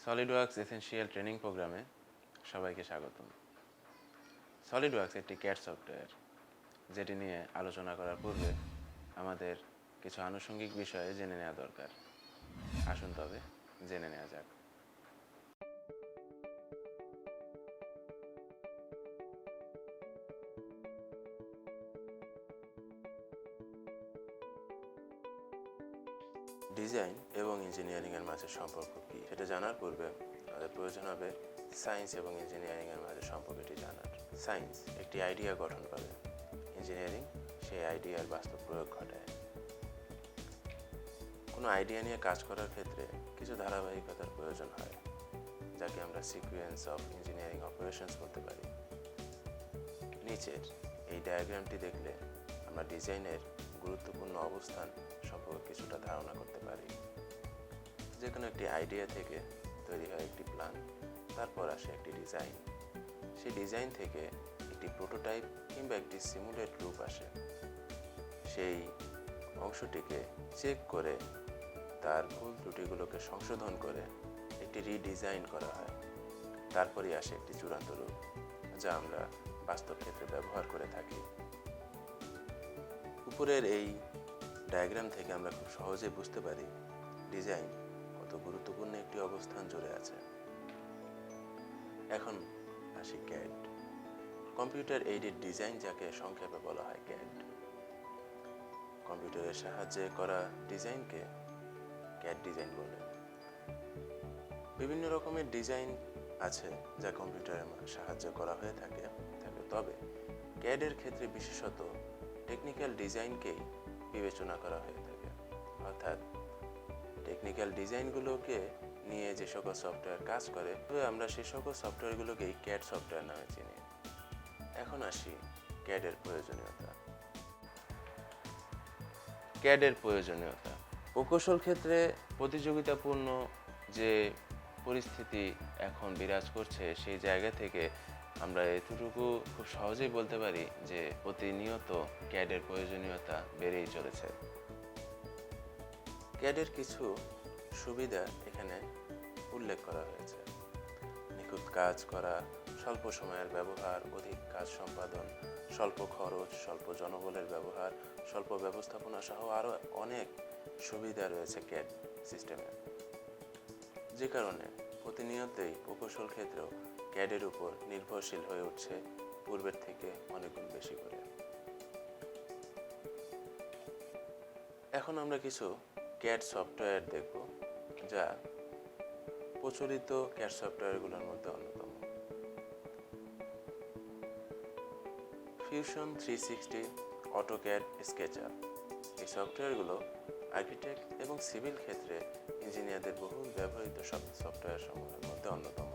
SolidWorks essential training প্রোগ্রামে সবাইকে স্বাগতম। সলিডওয়ার্কস একটি ক্যাড সফটওয়্যার, যেটি নিয়ে আলোচনা করার পূর্বে আমাদের কিছু আনুষঙ্গিক বিষয়ে জেনে নেওয়া দরকার। আসুন তবে জেনে নেওয়া যাক। ডিজাইন এবং ইঞ্জিনিয়ারিংয়ের মাঝে সম্পর্ক কী সেটা জানার পূর্বে আমাদের প্রয়োজন হবে সায়েন্স এবং ইঞ্জিনিয়ারিংয়ের মাঝে সম্পর্কটি জানার। সায়েন্স একটি আইডিয়া গঠন করে, ইঞ্জিনিয়ারিং সেই আইডিয়ার বাস্তব প্রয়োগ ঘটায়। কোনো আইডিয়া নিয়ে কাজ করার ক্ষেত্রে কিছু ধারাবাহিকতার প্রয়োজন হয়, যাকে আমরা সিকুয়েন্স অফ ইঞ্জিনিয়ারিং অপারেশনস বলতে পারি। নিচের এই ডায়াগ্রামটি দেখলে আমরা ডিজাইনের গুরুত্বপূর্ণ অবস্থান সম্পর্কে কিছুটা ধারণা করতে পারি। যে কোনো একটি আইডিয়া থেকে তৈরি হয় একটি প্ল্যান, তারপর আসে একটি ডিজাইন। সেই ডিজাইন থেকে একটি প্রোটোটাইপ কিংবা একটি সিমুলেট রূপ আসে। সেই অংশটিকে চেক করে তার ভুল ত্রুটিগুলোকে সংশোধন করে একটি রিডিজাইন করা হয়। তারপরই আসে একটি চূড়ান্ত রূপ, যা আমরা বাস্তব ক্ষেত্রে ব্যবহার করে থাকি। উপরের এই ডায়াগ্রাম থেকে আমরা খুব সহজে বুঝতে পারি ডিজাইন কত গুরুত্বপূর্ণ একটি অবস্থান জুড়ে আছে। এখন আসি ক্যাড, কম্পিউটার এইডেড ডিজাইন, যাকে সংক্ষেপে বলা হয় ক্যাড। কম্পিউটারের সাহায্যে করা ডিজাইনকে ক্যাড ডিজাইন বলে। বিভিন্ন রকমের ডিজাইন আছে যা কম্পিউটারের সাহায্যে করা হয়ে থাকে, তবে ক্যাডের ক্ষেত্রে বিশেষত টেকনিক্যাল ডিজাইনকেই বিবেচনা করা হয়ে থাকে। অর্থাৎ টেকনিক্যাল ডিজাইনগুলোকে নিয়ে যে সকল সফটওয়্যার কাজ করে, তবে আমরা সেই সকল সফটওয়্যারগুলোকেই ক্যাড সফটওয়্যার নামে চিনি। এখন আসি ক্যাডের প্রয়োজনীয়তা। ক্যাডের প্রয়োজনীয়তা প্রকৌশল ক্ষেত্রে প্রতিযোগিতাপূর্ণ যে পরিস্থিতি এখন বিরাজ করছে, সেই জায়গা থেকে আমরা এতটুকু খুব সহজেই বলতে পারি যে প্রতিনিয়ত ক্যাডের প্রয়োজনীয়তা বেড়েই চলেছে। ক্যাডের কিছু সুবিধা এখানে উল্লেখ করা হয়েছে: নিখুঁত কাজ করা, স্বল্প সময়ের ব্যবহার, অধিক কাজ সম্পাদন, স্বল্প খরচ, স্বল্প জনবলের ব্যবহার, স্বল্প ব্যবস্থাপনা সহ আরও অনেক সুবিধা রয়েছে ক্যাড সিস্টেমে। যে কারণে প্রতিনিয়তই প্রকৌশল ক্ষেত্রেও ক্যাডের উপর নির্ভরশীল হয়ে উঠছে পূর্বের থেকে অনেকগুণ বেশি করে। এখন আমরা কিছু ক্যাড সফটওয়্যার দেখব, যা প্রচলিত ক্যাড সফটওয়্যারগুলোর মধ্যে অন্যতম। ফিউশন 360, অটোক্যাড, স্কেচআপ, এই সফটওয়্যারগুলো আর্কিটেক্ট এবং সিভিল ক্ষেত্রে ইঞ্জিনিয়ারদের বহুল ব্যবহৃত সফটওয়্যার সমূহের মধ্যে অন্যতম।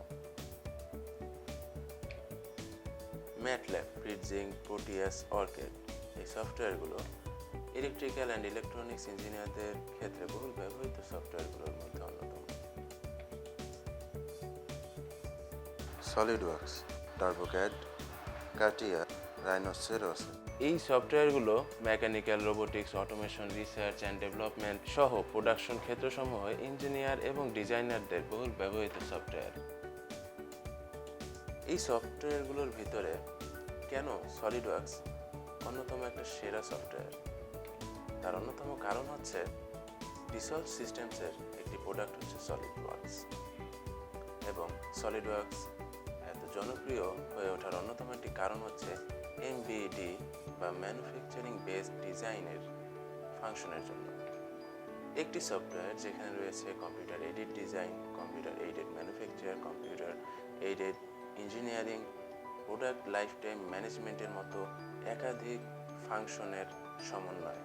ম্যাটল্যাব, ফ্রিটজিং, প্রোটিয়াস, অর্কেড, এই সফটওয়্যারগুলো ইলেকট্রিক্যাল অ্যান্ড ইলেকট্রনিক্স ইঞ্জিনিয়ারদের ক্ষেত্রে বহুল ব্যবহৃত সফটওয়্যারগুলোর মধ্যে অন্যতম। সলিডওয়ার্কস, টার্বোক্যাড, কাটিয়া, রাইনোসেরস, এই সফটওয়্যারগুলো mechanical, robotics, automation, research and development সহ প্রোডাকশন ক্ষেত্রসমূহ ইঞ্জিনিয়ার এবং ডিজাইনারদের বহুল ব্যবহৃত সফটওয়্যার। এই সফটওয়্যারগুলোর ভিতরে কেন সলিডওয়ার্কস অন্যতম একটা সেরা সফটওয়্যার, তার অন্যতম কারণ হচ্ছে ডিসলভ সিস্টেমসের একটি প্রোডাক্ট হচ্ছে সলিডওয়ার্কস। এবং সলিডওয়ার্কস এত জনপ্রিয় হয়ে ওঠার অন্যতম একটি কারণ হচ্ছে এমবিডি বা ম্যানুফ্যাকচারিং বেসড ডিজাইনের ফাংশনের জন্য। একটি সফটওয়্যার যেখানে রয়েছে computer aided design, computer aided manufacture, computer aided engineering, product life time ম্যানেজমেন্টের মতো একাধিক ফাংশনের সমন্বয়,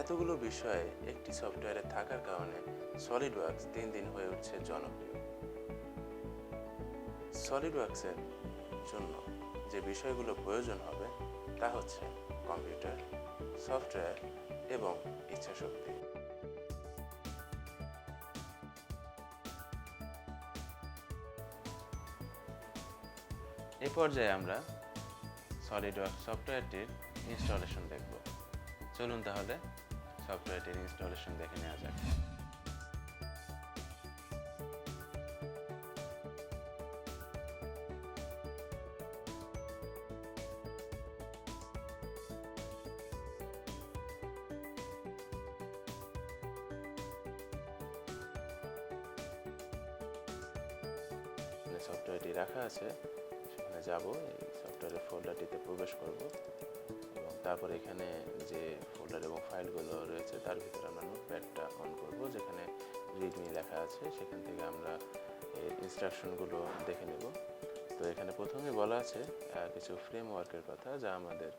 এতগুলো বিষয়ে একটি সফটওয়্যারে থাকার কারণে সলিডওয়ার্কস দিন দিন হয়ে উঠছে জনপ্রিয়। সলিডওয়ার্কসের জন্য যে বিষয়গুলো প্রয়োজন হবে তা হচ্ছে কম্পিউটার, সফটওয়্যার এবং ইচ্ছাশক্তি। এই পর্যায়ে আমরা সলিডওয়ার্কস সফটওয়্যারটির ইনস্টলেশন দেখব। চলুন তাহলে সফটওয়্যারটির ইনস্টলেশন দেখে নেওয়া যাক। সফটওয়্যারটি রাখা আছে সেখানে যাব, এই সফটওয়্যারের ফোল্ডারটিতে প্রবেশ করব এবং তারপর এখানে যে ফোল্ডার এবং ফাইলগুলো রয়েছে তার ভিতরে আমরা নোটপ্যাডটা অন করব, যেখানে রিডমি লেখা আছে সেখান থেকে আমরা এই ইনস্ট্রাকশনগুলো দেখে নেব। তো এখানে প্রথমে বলা আছে কিছু ফ্রেমওয়ার্কের কথা যা আমাদের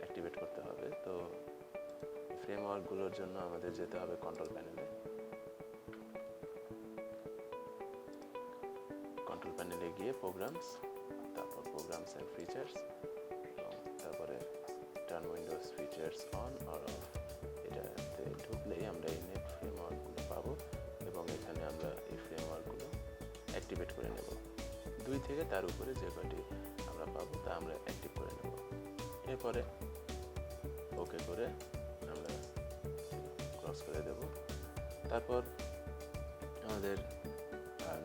অ্যাক্টিভেট করতে হবে। তো ফ্রেমওয়ার্কগুলোর জন্য আমাদের যেতে হবে কন্ট্রোল প্যানেলে। কন্ট্রোল প্যানেলে গিয়ে প্রোগ্রামস, তারপর প্রোগ্রামস অ্যান্ড ফিচার্স এবং তারপরে turn Windows features on or of, এটাতে ঢুকলেই আমরা এই নেট ফ্রেমওয়ার্কগুলো পাবো এবং এখানে আমরা এই ফ্রেমওয়ার্কগুলো অ্যাক্টিভেট করে নেব। 2 থেকে তার উপরে যে কয়টি আমরা পাবো তা আমরা অ্যাক্টিভ করে নেব। এরপরে ওকে করে আমরা ক্রস করে দেব। তারপর আমাদের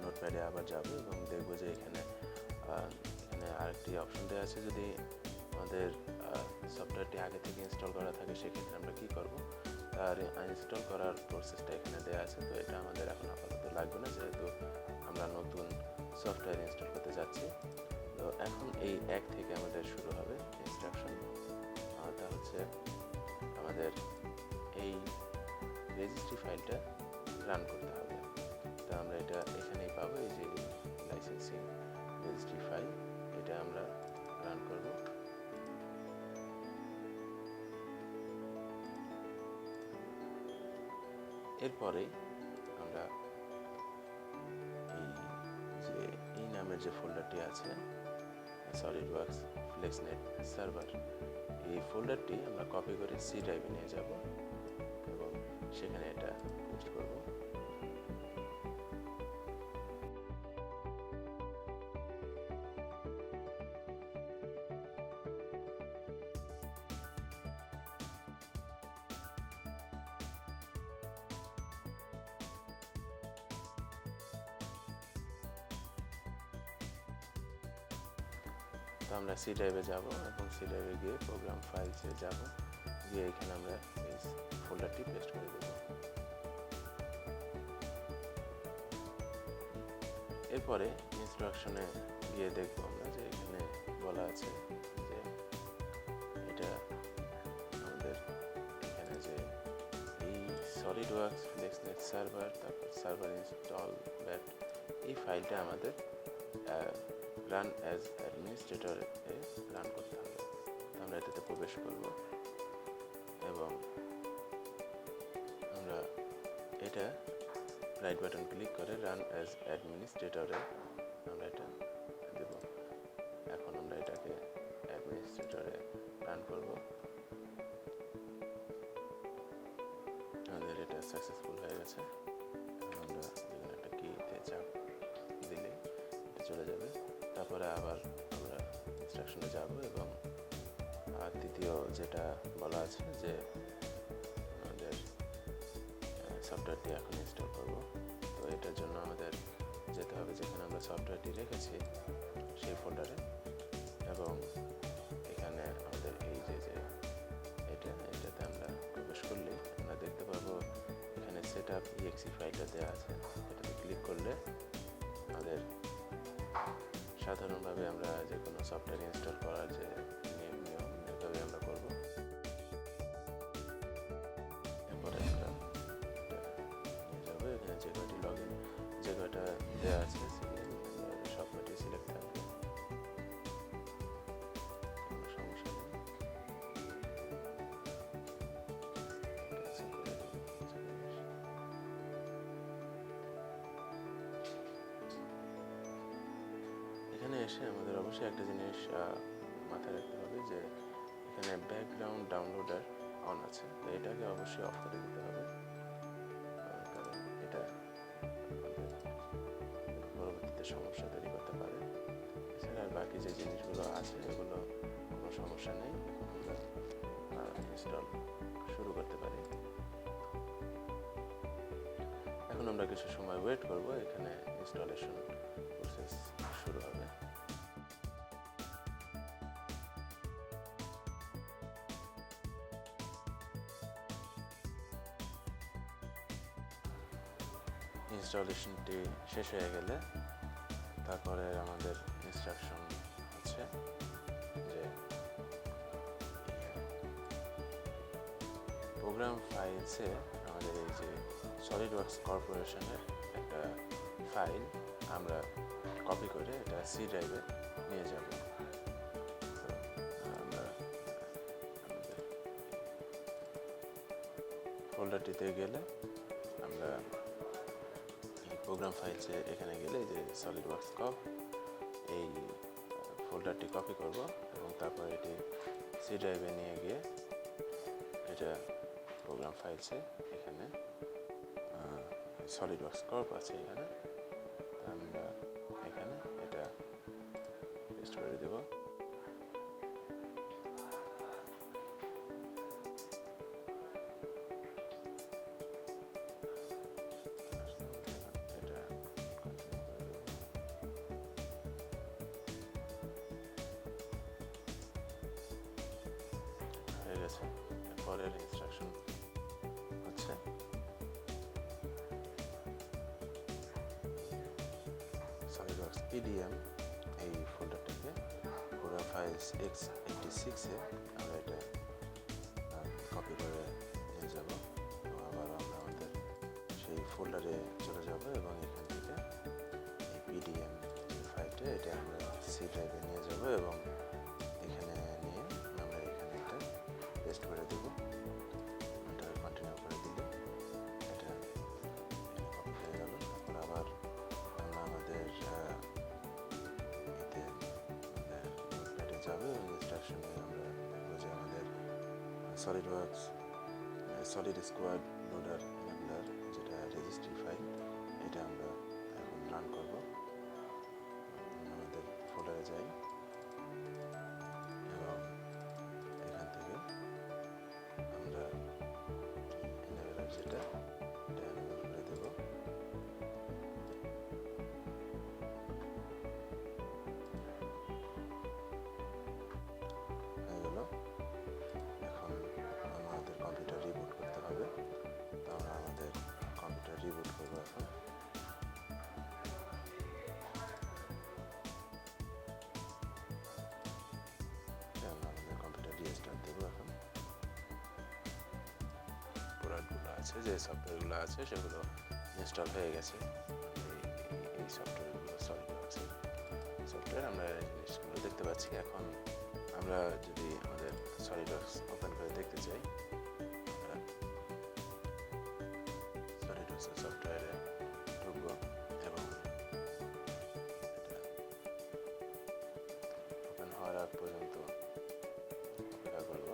নোটপ্যাডে আবার যাব এবং দেখব যে এখানে আরেকটি অপশন দেওয়া আছে, যদি আমাদের সফটওয়্যারটি আগে থেকে ইনস্টল করা থাকে সেক্ষেত্রে আমরা কী করব, তার ইনস্টল করার প্রসেসটা এখানে দেওয়া আছে। তো এটা আমাদের এখন আপাতত লাগবে না, যেহেতু আমরা নতুন সফটওয়্যার ইনস্টল করতে যাচ্ছি। তো এখন এই 1 থেকে আমাদের শুরু হবে ইনস্ট্রাকশন। তা হচ্ছে আমাদের এই রেজিস্ট্রি ফাইলটা রান করতে হবে। তো আমরা এটা এখানেই পাবো, এই যে লাইসেন্সিং রেজিস্ট্রি ফাইল, এটা আমরা রান করব। এরপরে আমরা এই নামের যে ফোল্ডারটি আছে সলিডওয়ার্কস ফ্লেক্সনেট সার্ভার, এই ফোল্ডারটি আমরা কপি করে সি ড্রাইভে নিয়ে যাব এবং সেখানে এটা পোস্ট করব। তো আমরা সি ড্রাইভে যাব এবং সি ড্রাইভে গিয়ে প্রোগ্রাম ফাইলসে যাব, গিয়ে এখানে আমরা এই ফোল্ডারটি পেস্ট করে দেব। এরপরে ইনস্ট্রাকশনে গিয়ে দেখব আমরা যে এখানে বলা আছে যে এটা আমাদের এখানে যে এই সলিডওয়ার্কস ফ্লেক্সনেট সার্ভার, তারপর সার্ভার ইনস্টল ব্যাট, এই ফাইলটা আমাদের রান অ্যাজ অ্যাডমিনিস্ট্রেটরে রান করতে হবে। তো আমরা এটাতে প্রবেশ করব এবং আমরা এটা রাইট বাটন ক্লিক করে রান অ্যাজ অ্যাডমিনিস্ট্রেটরে আমরা এটা দেব। এখন আমরা এটাকে অ্যাডমিনিস্ট্রেটরে রান করব। আমাদের এটা সাকসেসফুল হয়ে গেছে। আমরা এখানে একটা কিতে চাপ দিলে এটা চলে যাবে। তারপরে আবার আমরা ইনস্ট্রাকশনে যাব এবং তৃতীয় যেটা বলা আছে যে আমাদের সফটওয়্যারটি এখন ইনস্টল করব। তো এটার জন্য আমাদের যেতে হবে যেখানে আমরা সফটওয়্যারটি রেখেছি সেই ফোল্ডারে, এবং এখানে আমাদের এই যে এটাতে আমরা প্রবেশ করলে আমরা দেখতে পাবো এখানে সেটআপ exe ফাইলটা দেওয়া আছে। এটাতে ক্লিক করলে আমাদের সাধারণভাবে আমরা যে কোনো সফটওয়্যার ইনস্টল করার যে নিয়ম এভাবে আমরা করব। এরপরে আমরা নিয়ে যাবো এখানে যে কয়টি লগইন যে কয়টা দেওয়া আছে সিরিয়াল সব কয়টি সিলেক্ট থাকবে, কোনো সমস্যা নেই। এখানে এসে আমাদের অবশ্যই একটা জিনিস মাথায় রাখতে হবে যে এখানে ব্যাকগ্রাউন্ড ডাউনলোডার অন আছে, তো এটাকে অবশ্যই অফ করে দিতে হবে, কারণ এটা পরবর্তীতে সমস্যা তৈরি করতে পারে। এছাড়া আর বাকি যে জিনিসগুলো আছে এগুলো কোনো সমস্যা নেই, আমরা ইনস্টল শুরু করতে পারি। এখন আমরা কিছু সময় ওয়েট করব, এখানে ইনস্টলেশন প্রসেস শুরু হবে। ইনস্টলেশনটি শেষ হয়ে গেলে তারপরে আমাদের ইনস্ট্রাকশন হচ্ছে যে প্রোগ্রাম ফাইলসে আমাদের এই যে সলিডওয়ার্কস কর্পোরেশনের একটা ফাইল আমরা কপি করে এটা সি ড্রাইভে নিয়ে যাব। আমরা আমাদের ফোল্ডারটিতে গেলে আমরা প্রোগ্রাম ফাইলসে এখানে গেলে যে সলিডওয়ার্কস কপ এই ফোল্ডারটি কপি করব এবং তারপর এটি সি ড্রাইভে নিয়ে গিয়ে এটা প্রোগ্রাম ফাইলসে এখানে সলিডওয়ার্কস কপ আছে এখানে, আমরা এখানে এটা পেস্ট করে দেব। হয়ে গেছে। পরের ইনস্ট্রাকশন হচ্ছে সলিডওয়ার্কস পিডিএম এই ফোল্ডারটাকে পুরো ফাইলস x86-এ আমরা এটা কপি করে নিয়ে যাব এবং আবার আমরা আমাদের সেই ফোল্ডারে চলে যাব এবং এখান থেকে এই পিডিএম ফাইলটা এটা আমরা সি ড্রাইভে নিয়ে যাব এবং এখানে নিয়ে আমরা এখানে এটা পেস্ট করে দেব। এটা কন্টিনিউ করে দিলে এটা কপি হয়ে যাবে। তারপর আবার আমরা আমাদের এতে যাবে এবং ইনস্ট্রাকশনে আমরা দেখবো যে আমাদের সলিডওয়ার্কস সলিড স্কোয়াড লোডার এনাবলার যেটা রেজিস্ট্রি ফাইল এটা আমরা এখন রান করব। আমাদের ফোল্ডারে যাই এবং এখান থেকে আমরা এনাবলার যেটা এটা এনাবল করে দেব। হয়ে গেল। এখন আমাদের কম্পিউটার রিবুট করতে হবে, তো আমরা আমাদের কম্পিউটার রিবুট করবো এখন। আমাদের কম্পিউটার রিস্টার্ট দেবো এখন। প্রোডাক্টগুলো আছে, যে সফটওয়্যারগুলো আছে সেগুলো ইনস্টল হয়ে গেছে। এই সফটওয়্যারগুলো সলিডওয়ার্কসের সফটওয়্যার, আমরা জিনিসগুলো দেখতে পাচ্ছি। এখন আমরা যদি আমাদের সলিডওয়ার্কস ওপেন করে দেখতে চাই, আমরা সলিডওয়ার্কসের সফটওয়্যারে ঢুকবো এবং এটা ওপেন হওয়ার আগ পর্যন্ত অপেক্ষা করবো।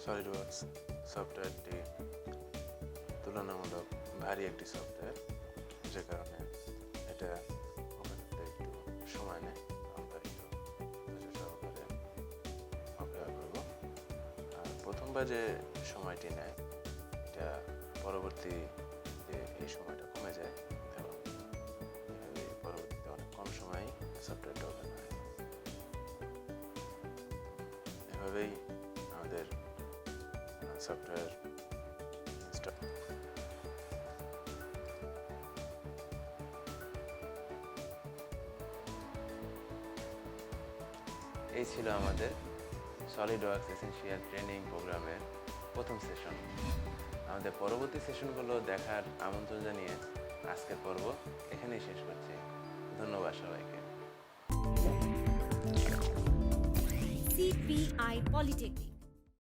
সলিডওয়ার্কস সফটওয়্যারটি তুলনামূলক ভারী একটি সফটওয়্যার, যে কারণে এটা ওপেন হতে একটু সময় নেয়। আমরা একটু ধৈর্য সহকারে অপেক্ষা করব। আর প্রথমবার যে সময়টি নেয় এটা পরবর্তীতে এই সময়টা কমে যায় এবং পরবর্তীতে অনেক কম সময়ে সফটওয়্যারটা ওপেন হয়। এভাবেই আমাদের সফটওয়্যার ইনস্টল। এই ছিল আমাদের সলিডওয়ার্কস এসেনশিয়াল ট্রেনিং প্রোগ্রামের প্রথম সেশন। আমাদের পরবর্তী সেশনগুলো দেখার আমন্ত্রণ জানিয়ে আজকের পর্ব এখানেই শেষ করছি। ধন্যবাদ সবাইকে। CPI Polytechnic